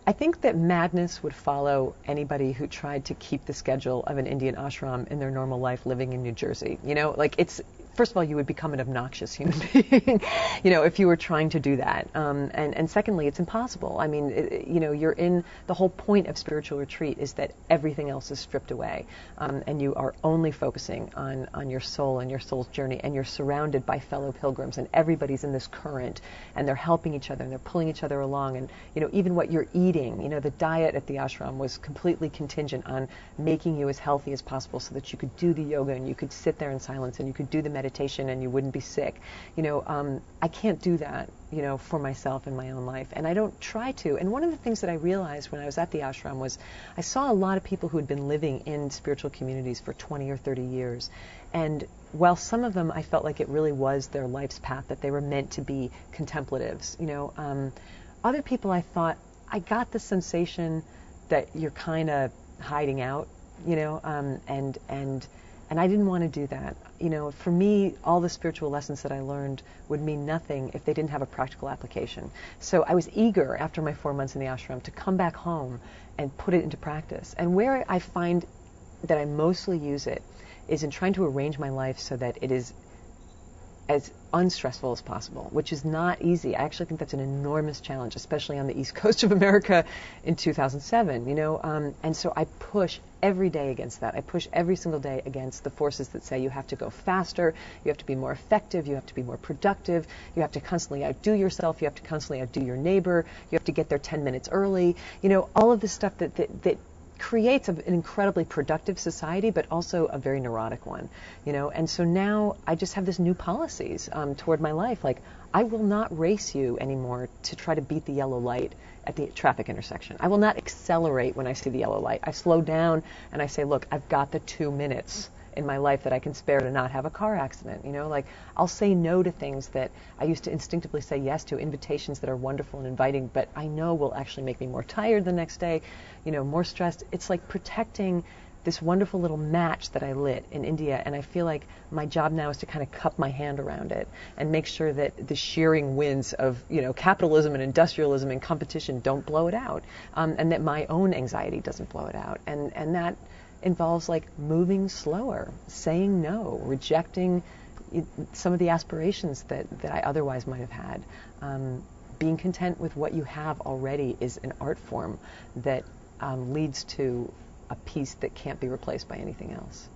I think that madness would follow anybody who tried to keep the schedule of an Indian ashram in their normal life living in New Jersey. You know, like first of all, you would become an obnoxious human being, you know, if you were trying to do that. And secondly, it's impossible. I mean, you know, the whole point of spiritual retreat is that everything else is stripped away, and you are only focusing on your soul and your soul's journey, and you're surrounded by fellow pilgrims, and everybody's in this current, and they're helping each other, and they're pulling each other along, and, you know, even what you're eating, you know, the diet at the ashram was completely contingent on making you as healthy as possible so that you could do the yoga and you could sit there in silence and you could do the meditation and you wouldn't be sick. You know, I can't do that, you know, for myself in my own life, and I don't try to. And one of the things that I realized when I was at the ashram was I saw a lot of people who had been living in spiritual communities for 20 or 30 years, and while some of them I felt like it really was their life's path, that they were meant to be contemplatives, you know, other people I thought, I got the sensation that you're kind of hiding out, you know, and I didn't want to do that. You know, for me, all the spiritual lessons that I learned would mean nothing if they didn't have a practical application. So I was eager after my 4 months in the ashram to come back home and put it into practice. And where I find that I mostly use it is in trying to arrange my life so that it is as unstressful as possible, which is not easy. I actually think that's an enormous challenge, especially on the East Coast of America in 2007, you know, and so I push every day against that. I push every single day against the forces that say you have to go faster, you have to be more effective, you have to be more productive, you have to constantly outdo yourself, you have to constantly outdo your neighbor, you have to get there 10 minutes early, you know, all of this stuff that creates an incredibly productive society, but also a very neurotic one, you know. And so now I just have this new policies toward my life. Like, I will not race you anymore to try to beat the yellow light at the traffic intersection. I will not accelerate when I see the yellow light. I slow down and I say, look, I've got the 2 minutes in my life that I can spare to not have a car accident. You know, like, I'll say no to things that I used to instinctively say yes to, invitations that are wonderful and inviting, but I know will actually make me more tired the next day, you know, more stressed. It's like protecting this wonderful little match that I lit in India, and I feel like my job now is to kind of cup my hand around it and make sure that the shearing winds of, you know, capitalism and industrialism and competition don't blow it out, and that my own anxiety doesn't blow it out, and that involves like moving slower, saying no, rejecting some of the aspirations that I otherwise might have had. Being content with what you have already is an art form that leads to a peace that can't be replaced by anything else.